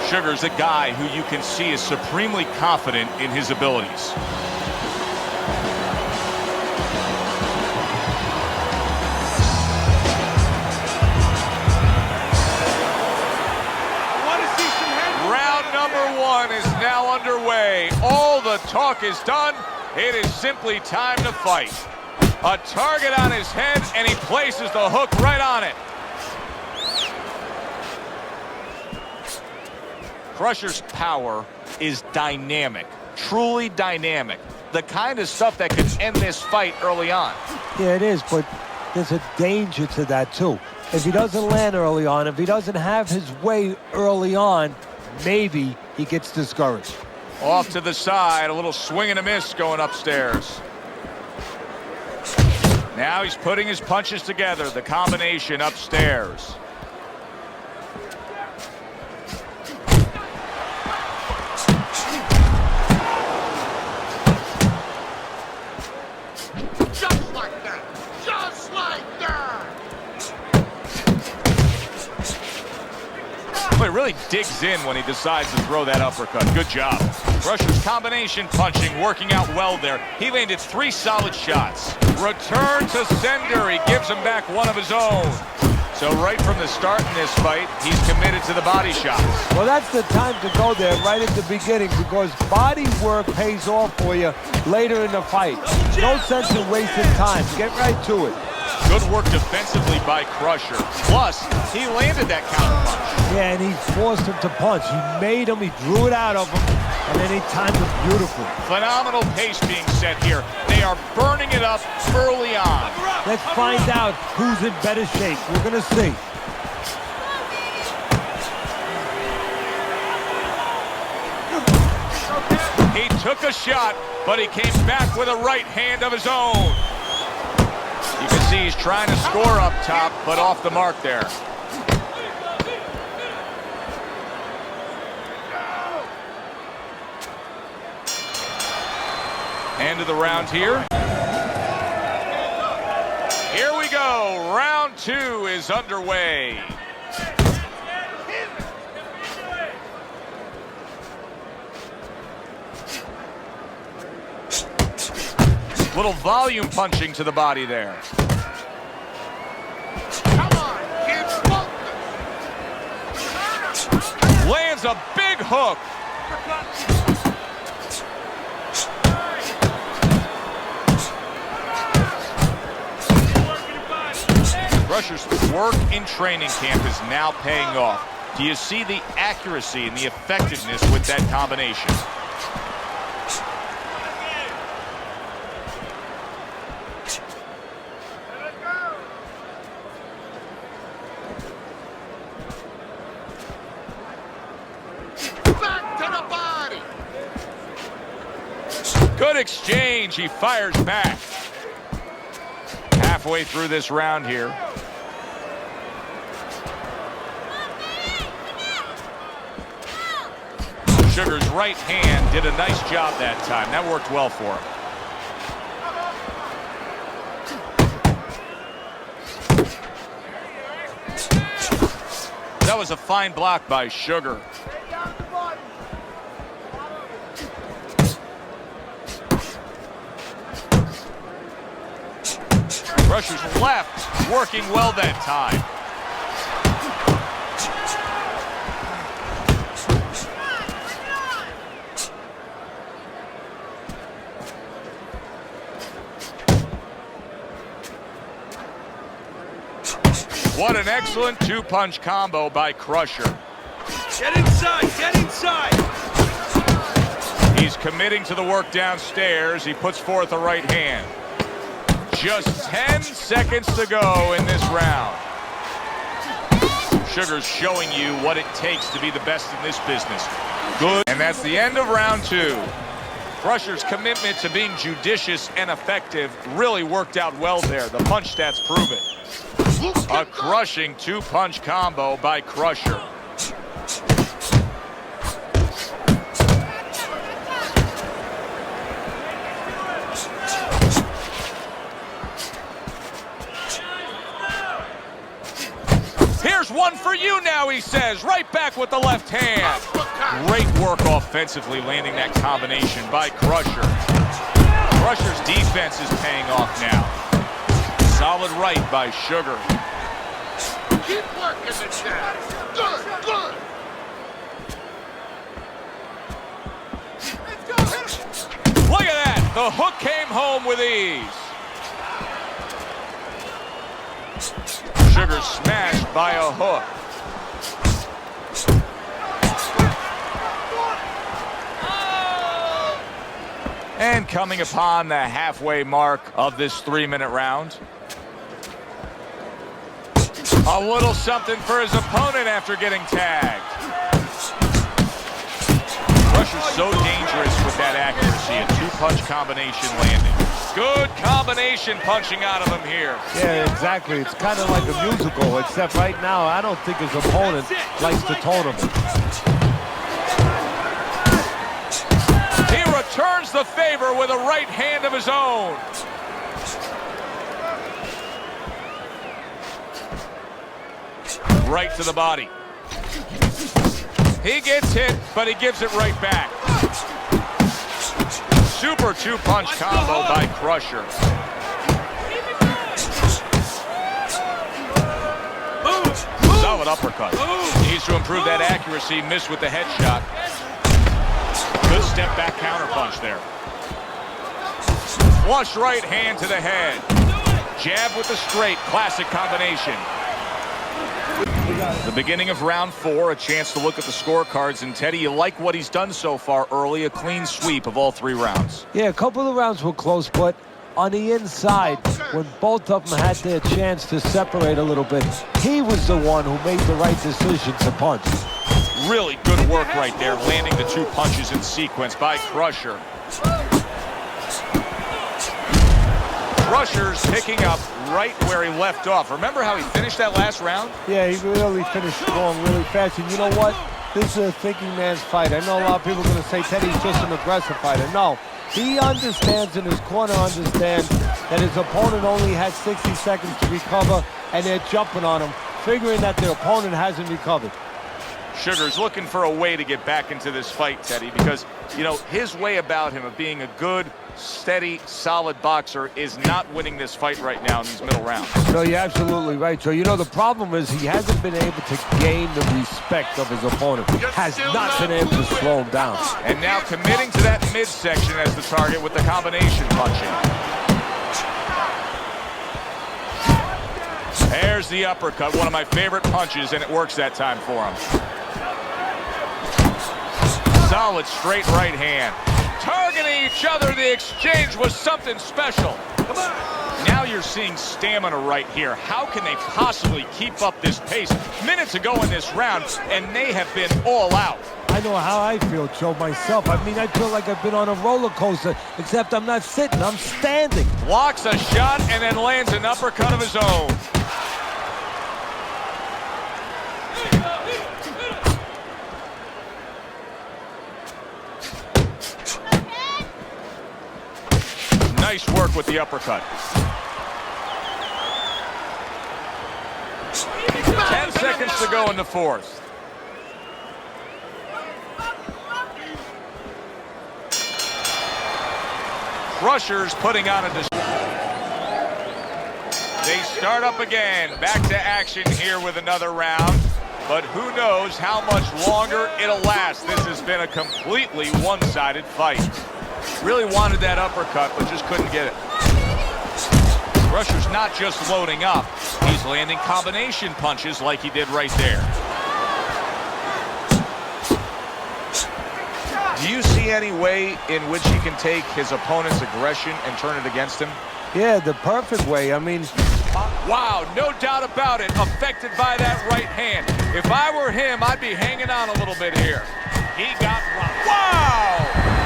Sugar's a guy who you can see is supremely confident in his abilities. Round number 1 is now underway. All the talk is done. It is simply time to fight. A target on his head, and he places the hook right on it. Crusher's power is dynamic, truly dynamic. The kind of stuff that could end this fight early on. Yeah, it is, but there's a danger to that, too. If he doesn't land early on, if he doesn't have his way early on, maybe he gets discouraged. Off to the side, a little swing and a miss going upstairs. Now he's putting his punches together, the combination upstairs. Just like that! Just like that! But he really digs in when he decides to throw that uppercut. Good job. Crusher's combination punching working out well there. He landed 3 solid shots. Return to sender. He gives him back one of his own. So right from the start in this fight, he's committed to the body shots. Well, that's the time to go there right at the beginning, because body work pays off for you later in the fight. No sense in wasting time. Get right to it. Good work defensively by Crusher. Plus, he landed that counter punch. Yeah, and he forced him to punch. He made him, he drew it out of him, and then he timed it beautifully. Phenomenal pace being set here. They are burning it up early on. Let's find out who's in better shape. We're going to see. He took a shot, but he came back with a right hand of his own. You can see he's trying to score up top, but off the mark there. End of the round here. Here we go. Round 2 is underway. Little volume punching to the body there. Come on, kids! Lands a big hook. Crusher's work in training camp is now paying off. Do you see the accuracy and the effectiveness with that combination? Back to the body! Good exchange. He fires back. Halfway through this round here. Sugar's right hand did a nice job that time. That worked well for him. That was a fine block by Sugar. Crusher's left working well that time. What an excellent 2-punch combo by Crusher. Get inside, get inside! He's committing to the work downstairs. He puts forth a right hand. Just 10 seconds to go in this round. Sugar's showing you what it takes to be the best in this business. Good. And that's the end of round 2. Crusher's commitment to being judicious and effective really worked out well there. The punch stats prove it. A crushing 2-punch combo by Crusher. Here's one for you now. he says, right back with the left hand. Great work offensively, landing that combination by Crusher. Crusher's defense is paying off now. Solid right by Sugar. Keep working the jab. Good, good. Look at that. The hook came home with ease. Sugar smashed by a hook. And coming upon the halfway mark of this 3-minute round. A little something for his opponent after getting tagged. Crusher's so dangerous with that accuracy. A two-punch combination landing. Good combination punching out of him here. Yeah, exactly. It's kind of like a musical, except right now I don't think his opponent likes the tone of it. He returns the favor with a right hand of his own. Right to the body. He gets hit, but he gives it right back. Super two-punch combo by Crusher. Solid uppercut. Needs to improve that accuracy. Missed with the headshot. Good step back counterpunch there. Flush right hand to the head. Jab with the straight. Classic combination. The beginning of round 4, a chance to look at the scorecards. And Teddy, you like what he's done so far early, a clean sweep of all 3 rounds. Yeah, a couple of rounds were close, but on the inside, when both of them had their chance to separate a little bit, he was the one who made the right decision to punch. Really good work right there, landing the 2 punches in sequence by Crusher. Crusher's picking up right where he left off. Remember how he finished that last round? Yeah, he really finished strong really fast. And you know what? This is a thinking man's fight. I know a lot of people are going to say Teddy's just an aggressive fighter. No, he understands, and his corner understands, that his opponent only has 60 seconds to recover, and they're jumping on him, figuring that their opponent hasn't recovered. Sugar's looking for a way to get back into this fight, Teddy, because, you know, his way about him of being a good, steady, solid boxer is not winning this fight right now in these middle rounds. No, you're absolutely right. So, you know, the problem is he hasn't been able to gain the respect of his opponent. Has not been able to slow him down. And now committing to that midsection as the target with the combination punching. There's the uppercut, one of my favorite punches, and it works that time for him. Solid straight right hand. Targeting each other, the exchange was something special. Now you're seeing stamina right here. How can they possibly keep up this pace? Minutes ago in this round, and they have been all out. I know how I feel, Joe, myself. I mean, I feel like I've been on a roller coaster, except I'm not sitting, I'm standing. Blocks a shot and then lands an uppercut of his own. Nice work with the uppercut. 10 seconds to go in the 4th. Crusher's putting on a They start up again. Back to action here with another round. But who knows how much longer it'll last. This has been a completely one-sided fight. Really wanted that uppercut, but just couldn't get it. Crusher's not just loading up. He's landing combination punches like he did right there. Do you see any way in which he can take his opponent's aggression and turn it against him? Yeah, the perfect way. I mean... Wow, no doubt about it. Affected by that right hand. If I were him, I'd be hanging on a little bit here. He got rocked. Wow!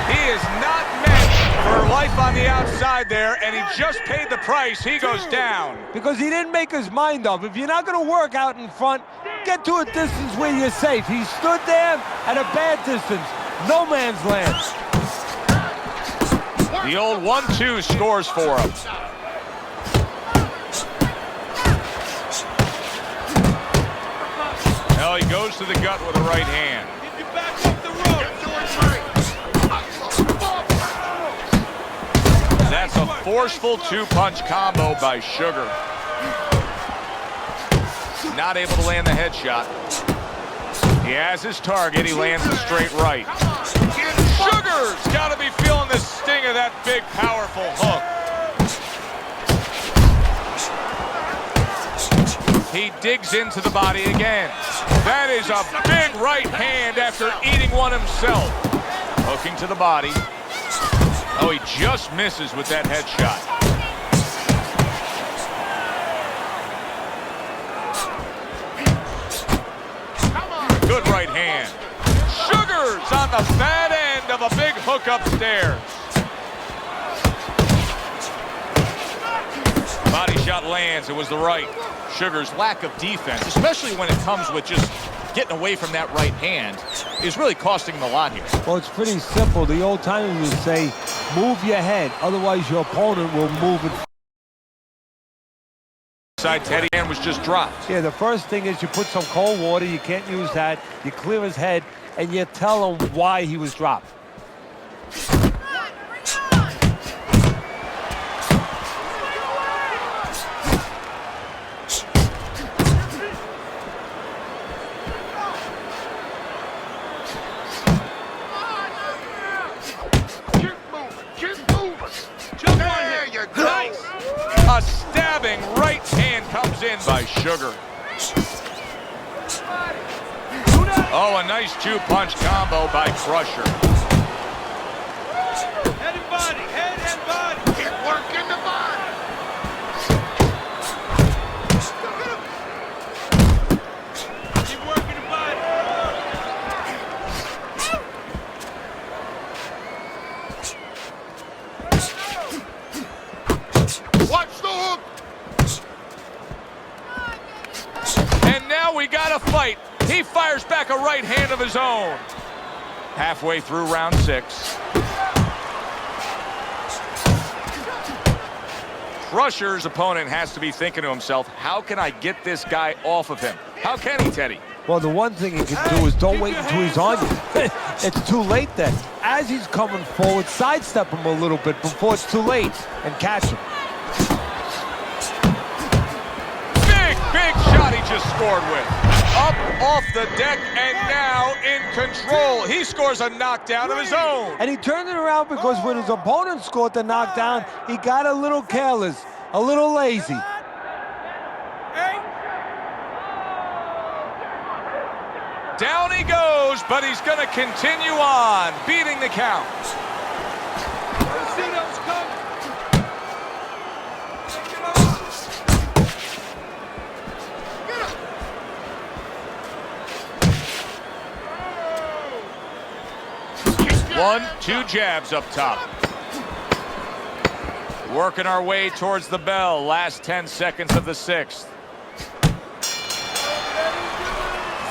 He is not meant for life on the outside there, and he just paid the price. He goes down. Because he didn't make his mind up. If you're not going to work out in front, get to a distance where you're safe. He stood there at a bad distance. No man's land. The old 1-2 scores for him. No, he goes to the gut with a right hand. Get your back off the rope. You're doing great. That's a forceful two-punch combo by Sugar. Not able to land the headshot. He has his target. He lands a straight right. Sugar's got to be feeling the sting of that big, powerful hook. He digs into the body again. That is a big right hand after eating one himself. Hooking to the body. Oh, he just misses with that headshot. Good right hand. Sugar's on the bad end of a big hook upstairs. Body shot lands. It was the right. Sugar's lack of defense, especially when it comes with just getting away from that right hand, is really costing him a lot here. Well, it's pretty simple. The old timers would say, move your head, otherwise your opponent will move it. Side Teddy hand was just dropped. Yeah, the first thing is you put some cold water. You can't use that. You clear his head, and you tell him why he was dropped. A stabbing right hand comes in by Sugar. Oh, a nice two-punch combo by Crusher. Head and body, head and body. Keep working the body. Keep working the body. Watch the hook. And now we got a fight. He fires back a right hand of his own. Halfway through round 6. Crusher's opponent has to be thinking to himself, how can I get this guy off of him? How can he, Teddy? Well, the one thing he can do is don't wait until he's on you. It's too late then. As he's coming forward, sidestep him a little bit before it's too late and catch him. Big shot he just scored with. Up off the deck and now in control. He scores a knockdown of his own. And he turned it around because when his opponent scored the knockdown, he got a little careless, a little lazy. Down he goes, but he's going to continue on, beating the count. One, two jabs up top. Working our way towards the bell. Last 10 seconds of the 6th.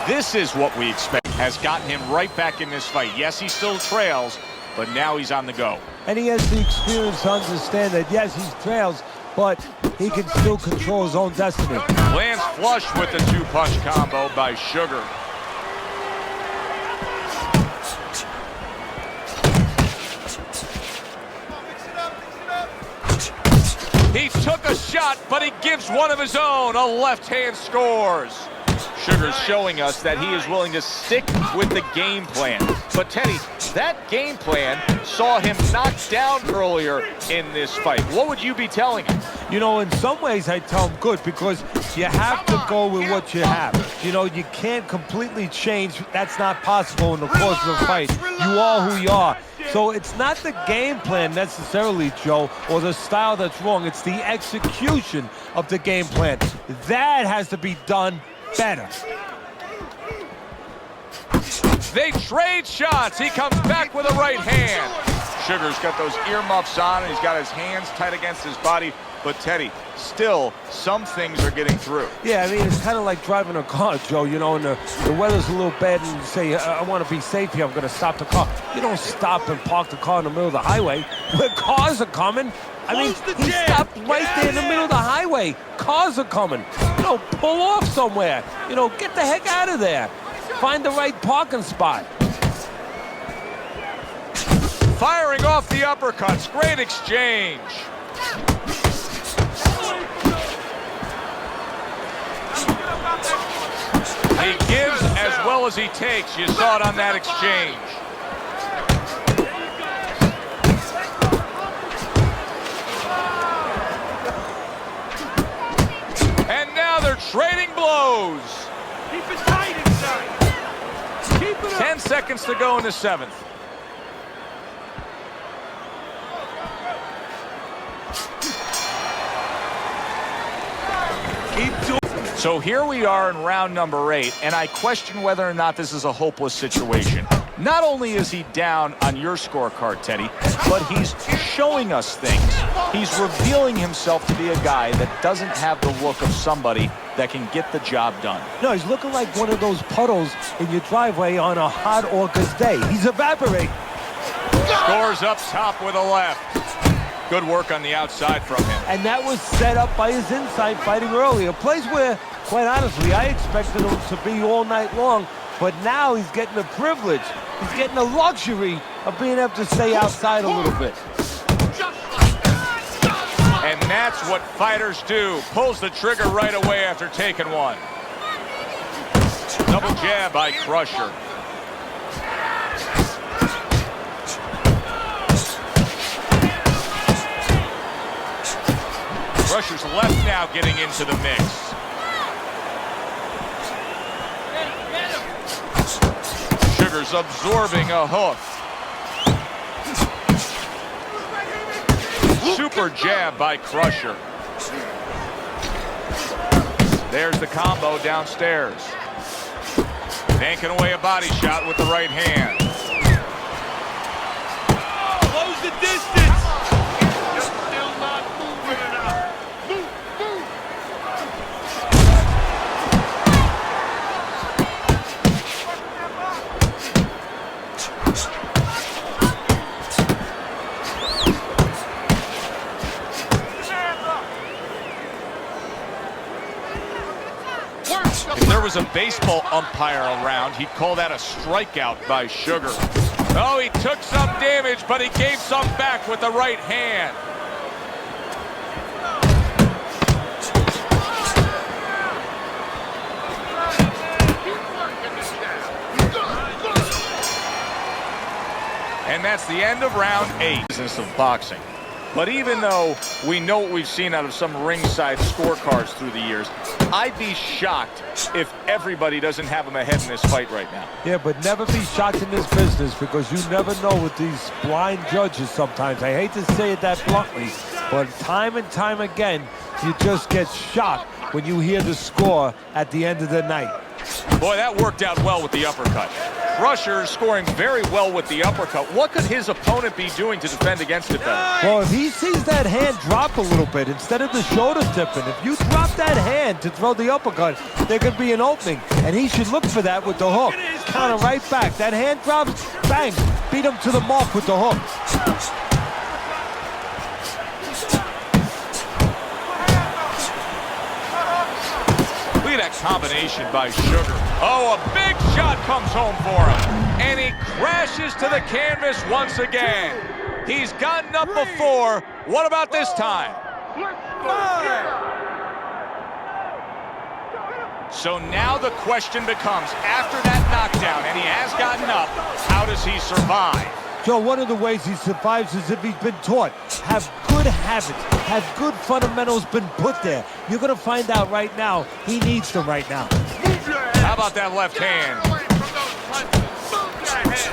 This is what we expect. Has gotten him right back in this fight. Yes, he still trails, but now he's on the go. And he has the experience to understand that, yes, he trails, but he can still control his own destiny. Lands flush with the two-punch combo by Sugar. He took a shot, but he gives one of his own. A left hand scores. Sugar's showing us that he is willing to stick with the game plan. But Teddy, that game plan saw him knocked down earlier in this fight. What would you be telling him? You know, in some ways I tell him good, because you have to go with what you have. You know, you can't completely change. That's not possible in the course of a fight. You are who you are. So it's not the game plan necessarily, Joe, or the style that's wrong. It's the execution of the game plan. That has to be done better. They trade shots. He comes back with a right hand. Sugar's got those earmuffs on, and he's got his hands tight against his body. But Teddy, still, some things are getting through. Yeah, I mean, it's kind of like driving a car, Joe, you know, and the weather's a little bad, and you say, I want to be safe here, I'm going to stop the car. You don't stop and park the car in the middle of the highway where cars are coming. I mean, he stopped right there in the middle of the highway. Cars are coming. pull off somewhere. Get the heck out of there. Find the right parking spot. Firing off the uppercuts. Great exchange. He gives as well as he takes. You saw it on that exchange. And now they're trading blows. Keep it tight inside. Keep it up. 10 seconds to go in the 7th. So here we are in round number 8, and I question whether or not this is a hopeless situation. Not only is he down on your scorecard, Teddy, but he's showing us things. He's revealing himself to be a guy that doesn't have the look of somebody that can get the job done. No, he's looking like one of those puddles in your driveway on a hot August day. He's evaporating. Scores up top with a left. Good work on the outside from him. And that was set up by his inside fighting earlier. A place where, quite honestly, I expected him to be all night long, but now he's getting the privilege. He's getting the luxury of being able to stay outside a little bit. And that's what fighters do. Pulls the trigger right away after taking one. Double jab by Crusher. Crusher's left now getting into the mix. Sugar's absorbing a hook. Super jab by Crusher. There's the combo downstairs. Banking away a body shot with the right hand. Close the distance. You're still not moving enough. Move, move. If there was a baseball umpire around, he'd call that a strikeout by Sugar. Oh, he took some damage, but he gave some back with the right hand. Keep working this jab. Good, good. And that's the end of round 8. Business of boxing. But even though we know what we've seen out of some ringside scorecards through the years, I'd be shocked if everybody doesn't have him ahead in this fight right now. Yeah, but never be shocked in this business because you never know with these blind judges sometimes. I hate to say it that bluntly, but time and time again, you just get shocked when you hear the score at the end of the night. Boy, that worked out well with the uppercut. Crusher scoring very well with the uppercut. What could his opponent be doing to defend against it better? Well, if he sees that hand drop a little bit, instead of the shoulder tipping, if you drop that hand to throw the uppercut, there could be an opening, and he should look for that with the hook. Counter right back. That hand drops, bang, beat him to the mark with the hook. That combination by Sugar. Oh, a big shot comes home for him. And he crashes to the canvas once again. He's gotten up before. What about this time? So now the question becomes, after that knockdown, and he has gotten up, how does he survive? Joe, one of the ways he survives is if he's been taught. Have good habits, have good fundamentals been put there. You're going to find out right now he needs them right now. How about that left hand? Away from those punches. Move your head.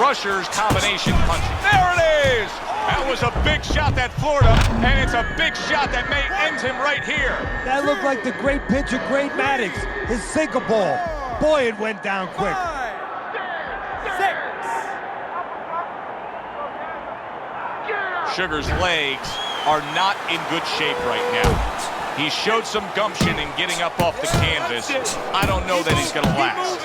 Crusher's combination punching. There it is! That was a big shot that floored him, and it's a big shot that may end him right here. That looked like the great pitcher, Great Maddox, his sinker ball. Boy, it went down quick. 6. Sugar's legs are not in good shape right now. He showed some gumption in getting up off the canvas. I don't know that he's going to last.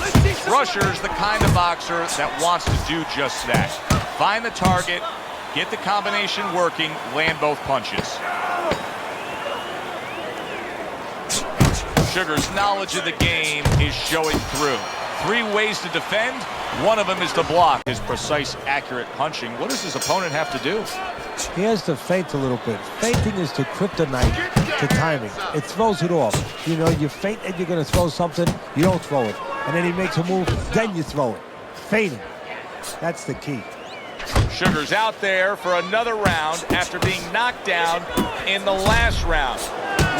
Let's see Crusher's the kind of boxer that wants to do just that. Find the target, get the combination working, land both punches. Sugar's knowledge of the game is showing through. 3 ways to defend. One of them is to block. His precise, accurate punching. What does his opponent have to do? He has to feint a little bit. Feinting is the kryptonite to timing. It throws it off. You know, you feint and you're going to throw something, you don't throw it. And then he makes a move, then you throw it. Feinting. That's the key. Sugar's out there for another round after being knocked down in the last round.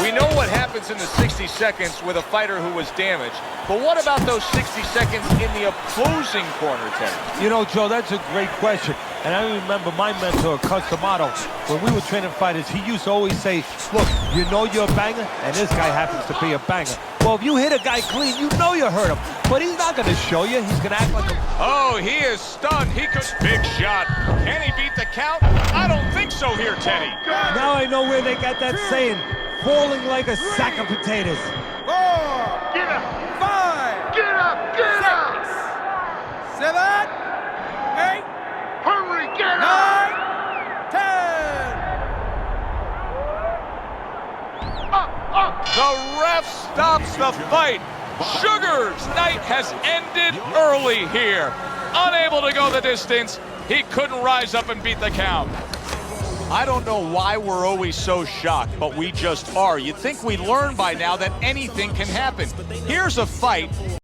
We know what happens in the 60 seconds with a fighter who was damaged, but what about those 60 seconds in the opposing corner, Teddy? You know, Joe, that's a great question. And I remember my mentor, Customato, when we were training fighters, he used to always say, look, you know you're a banger, and this guy happens to be a banger. Well, if you hit a guy clean, you know you hurt him. But he's not going to show you. He's going to act like a... Oh, he is stunned. He could... Big shot. Can he beat the count? I don't think so here, Teddy. Now I know where they got that saying, falling like a sack of potatoes. 4, Get up! 5, Get up! Get up! 7, 8, Hurry! Get 9, up! 10. Up! The ref stops the fight. Sugar's night has ended early here. Unable to go the distance, he couldn't rise up and beat the count. I don't know why we're always so shocked, but we just are. You'd think we'd learn by now that anything can happen. Here's a fight